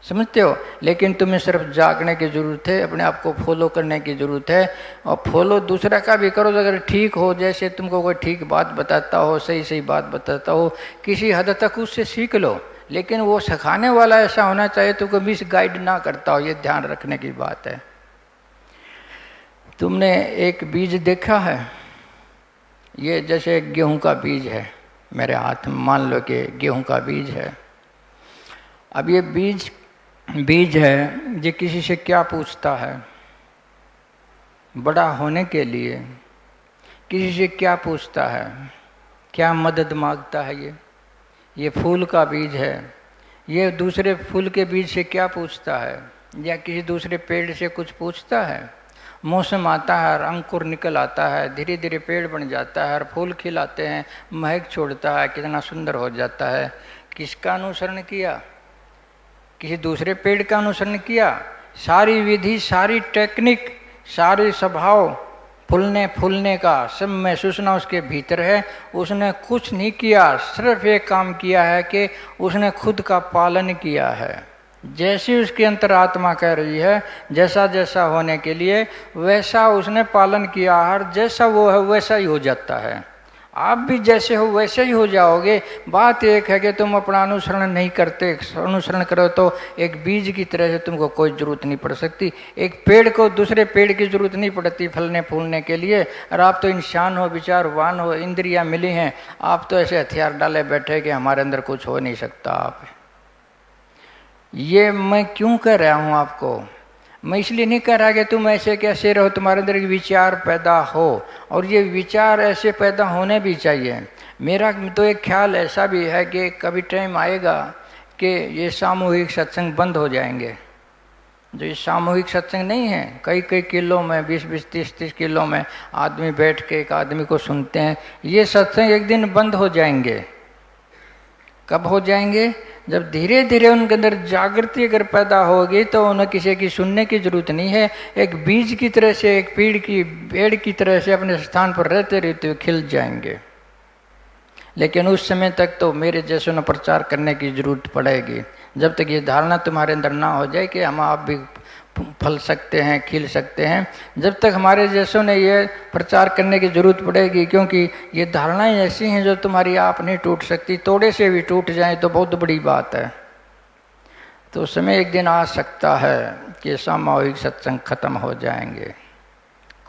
समझते हो? लेकिन तुम्हें सिर्फ जागने की ज़रूरत है, अपने आप को फॉलो करने की ज़रूरत है। और फॉलो दूसरा का भी करो अगर ठीक हो। जैसे तुमको कोई ठीक बात बताता हो, सही सही बात बताता हो, किसी हद तक उससे सीख लो। लेकिन वो सिखाने वाला ऐसा होना चाहिए तुमको मिस गाइड ना करता हो, ये ध्यान रखने की बात है। तुमने एक बीज देखा है? ये जैसे गेहूं का बीज है मेरे हाथ में, मान लो कि गेहूं का बीज है। अब ये बीज है, ये किसी से क्या पूछता है? बड़ा होने के लिए किसी से क्या पूछता है, क्या मदद मांगता है? ये फूल का बीज है, ये दूसरे फूल के बीज से क्या पूछता है, या किसी दूसरे पेड़ से कुछ पूछता है? मौसम आता है और अंकुर निकल आता है, धीरे धीरे पेड़ बन जाता है और फूल खिलाते हैं, महक छोड़ता है, कितना सुंदर हो जाता है। किसका अनुसरण किया? किसी दूसरे पेड़ का अनुसरण किया? सारी विधि, सारी टेक्निक, सारी स्वभाव फूलने फूलने का सब में सूचना उसके भीतर है। उसने कुछ नहीं किया, सिर्फ एक काम किया है कि उसने खुद का पालन किया है। जैसी उसकी अंतरात्मा कह रही है, जैसा जैसा होने के लिए वैसा उसने पालन किया है, जैसा वो है वैसा ही हो जाता है। आप भी जैसे हो वैसे ही हो जाओगे। बात एक है कि तुम अपना अनुसरण नहीं करते, अनुसरण करो तो एक बीज की तरह से तुमको कोई जरूरत नहीं पड़ सकती। एक पेड़ को दूसरे पेड़ की जरूरत नहीं पड़ती फलने फूलने के लिए। और आप तो इंसान हो, विचारवान हो, इंद्रियां मिली हैं, आप तो ऐसे हथियार डाले बैठे कि हमारे अंदर कुछ हो नहीं सकता। आप ये मैं क्यों कह रहा हूँ आपको? मैं इसलिए नहीं कह रहा कि तुम ऐसे कैसे रहो, तुम्हारे अंदर एक विचार पैदा हो, और ये विचार ऐसे पैदा होने भी चाहिए। मेरा तो एक ख्याल ऐसा भी है कि कभी टाइम आएगा कि ये सामूहिक सत्संग बंद हो जाएंगे। जो ये सामूहिक सत्संग नहीं है, कई कई किलो में, 20-20, 30-30 किलो में आदमी बैठ के एक आदमी को सुनते हैं, ये सत्संग एक दिन बंद हो जाएंगे। कब हो जाएंगे? जब धीरे धीरे उनके अंदर जागृति अगर पैदा होगी तो उन्हें किसी की सुनने की जरूरत नहीं है। एक बीज की तरह से, एक पेड़ की तरह से अपने स्थान पर रहते रहते हुए खिल जाएंगे। लेकिन उस समय तक तो मेरे जैसों ने प्रचार करने की जरूरत पड़ेगी। जब तक ये धारणा तुम्हारे अंदर ना हो जाए कि हम आप भी फल सकते हैं, खिल सकते हैं, जब तक हमारे जैसों ने ये प्रचार करने की जरूरत पड़ेगी। क्योंकि ये धारणाएं ऐसी हैं जो तुम्हारी आप नहीं टूट सकती, तोड़े से भी टूट जाए तो बहुत बड़ी बात है। तो उस समय एक दिन आ सकता है कि सामूहिक सत्संग खत्म हो जाएंगे,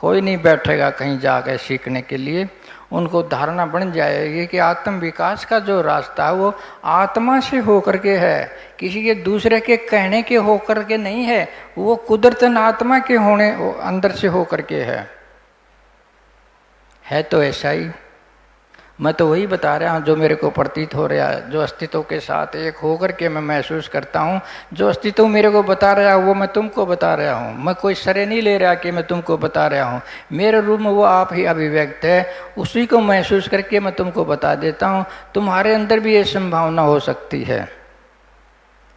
कोई नहीं बैठेगा कहीं जाकर सीखने के लिए। उनको धारणा बन जाएगी कि आत्म विकास का जो रास्ता है वो आत्मा से होकर के है, किसी के दूसरे के कहने के होकर के नहीं है, वो कुदरतन आत्मा के होने अंदर से होकर के है तो ऐसा ही। मैं तो वही बता रहा हूँ जो मेरे को प्रतीत हो रहा है, जो अस्तित्व के साथ एक होकर के मैं महसूस करता हूँ। जो अस्तित्व मेरे को बता रहा है वो मैं तुमको बता रहा हूँ। मैं कोई श्रेय नहीं ले रहा कि मैं तुमको बता रहा हूँ, मेरे रूप में वो आप ही अभिव्यक्त है, उसी को महसूस करके मैं तुमको बता देता हूँ। तुम्हारे अंदर भी ये संभावना हो सकती है,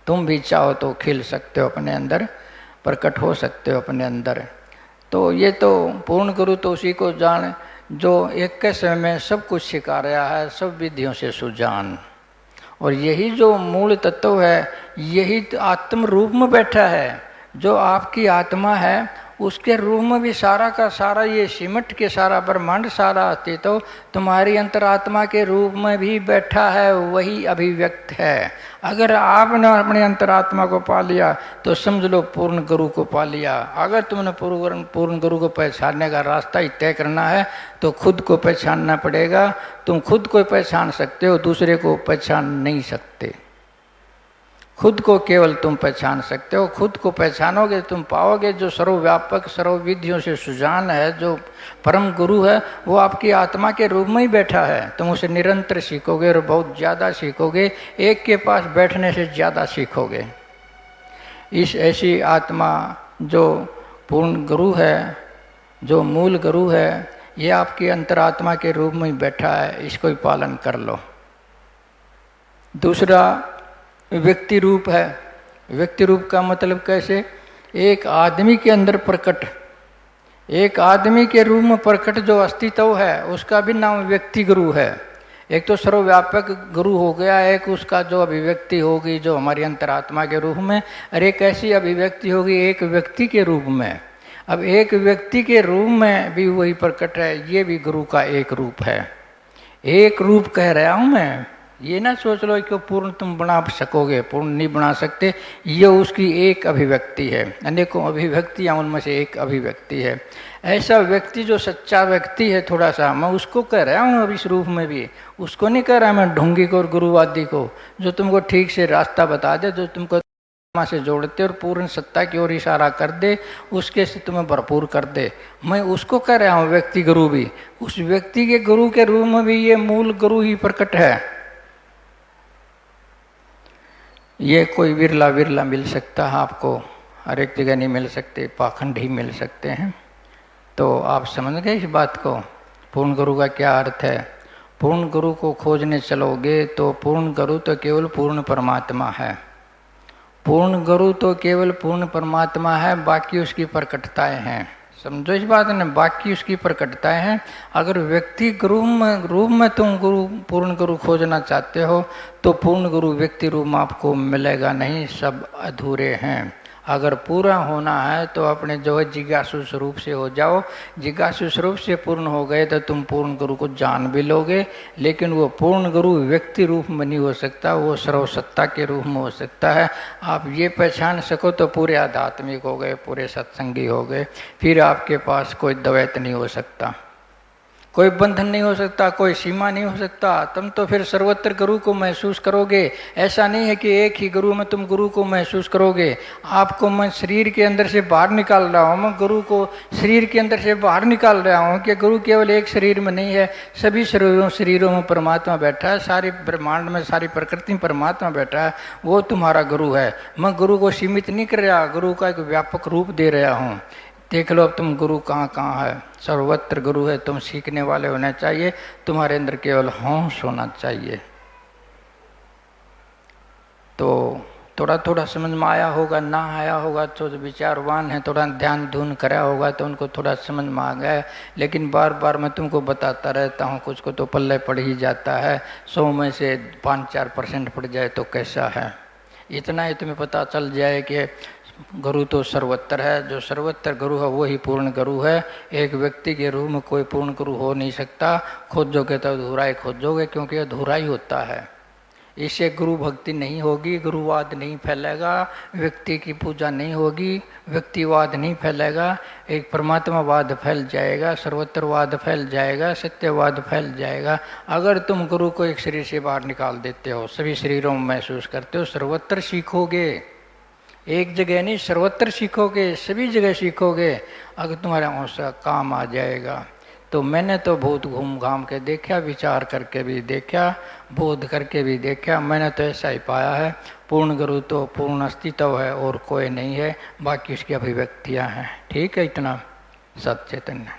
तुम भी चाहो तो खिल सकते हो, अपने अंदर प्रकट हो सकते हो अपने अंदर। तो ये तो पूर्ण गुरु तो उसी को जान जो एक के समय में सब कुछ सिखा रहा है, सब विधियों से सुजान। और यही जो मूल तत्व है, यही आत्म रूप में बैठा है। जो आपकी आत्मा है उसके रूप में भी सारा का सारा ये सिमट के सारा ब्रह्मांड, सारा अस्तित्व तुम्हारी अंतरात्मा के रूप में भी बैठा है, वही अभिव्यक्त है। अगर आपने अपने अंतरात्मा को पा लिया तो समझ लो पूर्ण गुरु को पा लिया। अगर तुमने पूर्ण गुरु को पहचानने का रास्ता ही तय करना है तो खुद को पहचानना पड़ेगा। तुम खुद को पहचान सकते हो, दूसरे को पहचान नहीं सकते। खुद को केवल तुम पहचान सकते हो। खुद को पहचानोगे तुम पाओगे जो सर्वव्यापक, सर्वविधियों से सुजान है, जो परम गुरु है, वो आपकी आत्मा के रूप में ही बैठा है। तुम उसे निरंतर सीखोगे और बहुत ज़्यादा सीखोगे, एक के पास बैठने से ज़्यादा सीखोगे। इस ऐसी आत्मा जो पूर्ण गुरु है, जो मूल गुरु है, ये आपकी अंतरात्मा के रूप में ही बैठा है, इसको ही पालन कर लो। दूसरा व्यक्ति रूप है। व्यक्ति रूप का मतलब कैसे? एक आदमी के अंदर प्रकट, एक आदमी के रूप में प्रकट जो अस्तित्व है उसका भी नाम व्यक्ति गुरु है। एक तो सर्वव्यापक गुरु हो गया, एक उसका जो अभिव्यक्ति होगी जो हमारी अंतरात्मा के रूप में, और एक ऐसी अभिव्यक्ति होगी एक व्यक्ति के रूप में। अब एक व्यक्ति के रूप में भी वही प्रकट है, ये भी गुरु का एक रूप है। एक रूप कह रहा हूँ मैं, ये ना सोच लो कि पूर्ण तुम बना सकोगे, पूर्ण नहीं बना सकते। ये उसकी एक अभिव्यक्ति है, अनेकों अभिव्यक्तियाँ उनमें से एक अभिव्यक्ति है। ऐसा व्यक्ति जो सच्चा व्यक्ति है, थोड़ा सा मैं उसको कह रहा हूँ अब इस रूप में भी, उसको नहीं कह रहा मैं ढोंगी को और गुरुवादी को, जो तुमको ठीक से रास्ता बता दे, जो तुमको परमात्मा से जोड़ते और पूर्ण सत्ता की ओर इशारा कर दे, उसके से तुम्हें भरपूर कर दे। मैं उसको कह रहा हूँ व्यक्ति गुरु भी, उस व्यक्ति के गुरु के रूप में भी ये मूल गुरु ही प्रकट है। ये कोई विरला विरला मिल सकता है आपको, हर एक जगह नहीं मिल सकते, पाखंड ही मिल सकते हैं। तो आप समझ गए इस बात को, पूर्ण गुरु का क्या अर्थ है। पूर्ण गुरु को खोजने चलोगे तो पूर्ण गुरु तो केवल पूर्ण परमात्मा है। पूर्ण गुरु तो केवल पूर्ण परमात्मा है, बाकी उसकी प्रकटताएं हैं। समझो इस बात ने, बाकी उसकी प्रकटताएं हैं। अगर व्यक्ति रूप में तुम गुरु पूर्ण गुरु खोजना चाहते हो तो पूर्ण गुरु व्यक्ति रूप में आपको मिलेगा नहीं, सब अधूरे हैं। अगर पूरा होना है तो अपने जो है जिज्ञासु स्वरूप से हो जाओ। जिज्ञासु स्वरूप से पूर्ण हो गए तो तुम पूर्ण गुरु को जान भी लोगे, लेकिन वो पूर्ण गुरु व्यक्ति रूप में नहीं हो सकता, वो सर्वसत्ता के रूप में हो सकता है। आप ये पहचान सको तो पूरे आध्यात्मिक हो गए, पूरे सत्संगी हो गए। फिर आपके पास कोई द्वैत नहीं हो सकता, कोई बंधन नहीं हो सकता, कोई सीमा नहीं हो सकता। तुम तो फिर सर्वत्र गुरु को महसूस करोगे। ऐसा नहीं है कि एक ही गुरु में तुम गुरु को महसूस करोगे। आपको मैं शरीर के अंदर से बाहर निकाल रहा हूँ, मैं गुरु को शरीर के अंदर से बाहर निकाल रहा हूँ कि गुरु केवल एक शरीर में नहीं है, सभी शरीरों में परमात्मा बैठा है, सारी ब्रह्मांड में सारी प्रकृति में परमात्मा बैठा है, वो तुम्हारा गुरु है। मैं गुरु को सीमित नहीं कर रहा, गुरु का एक व्यापक रूप दे रहा हूँ। देख लो अब तुम गुरु कहाँ कहाँ है, सर्वत्र गुरु है। तुम सीखने वाले होने चाहिए, तुम्हारे अंदर केवल होश होना चाहिए। तो थोड़ा थोड़ा समझ में आया होगा, ना आया होगा तो विचारवान है, थोड़ा ध्यान धून करा होगा तो उनको थोड़ा समझ में आ गया। लेकिन बार बार मैं तुमको बताता रहता हूँ, कुछ को तो पल्ले पड़ ही जाता है। 100 में से 5-4% पड़ जाए तो कैसा है। इतना ही तुम्हें पता चल जाए कि गुरु तो सर्वत्र है, जो सर्वत्र गुरु है वो ही पूर्ण गुरु है। एक व्यक्ति के रूप में कोई पूर्ण गुरु हो नहीं सकता। खोजोगे तो अधूरा ही खोजोगे, क्योंकि अधूरा ही होता है। इससे गुरु भक्ति नहीं होगी, गुरुवाद नहीं फैलेगा, व्यक्ति की पूजा नहीं होगी, व्यक्तिवाद नहीं फैलेगा, एक परमात्मावाद फैल जाएगा, सर्वत्रवाद फैल जाएगा, सत्यवाद फैल जाएगा। अगर तुम गुरु को एक शरीर से बाहर निकाल देते हो, सभी शरीरों में महसूस करते हो, सर्वत्र सीखोगे, एक जगह नहीं सर्वत्र सीखोगे, सभी जगह सीखोगे। अगर तुम्हारे हौसला काम आ जाएगा तो मैंने तो बहुत घूम घाम के देखा, विचार करके भी देखा, बोध करके भी देखा। मैंने तो ऐसा ही पाया है, पूर्ण गुरु तो पूर्ण अस्तित्व है और कोई नहीं है, बाकी उसकी अभिव्यक्तियां हैं। ठीक है, इतना सत चैतन्य।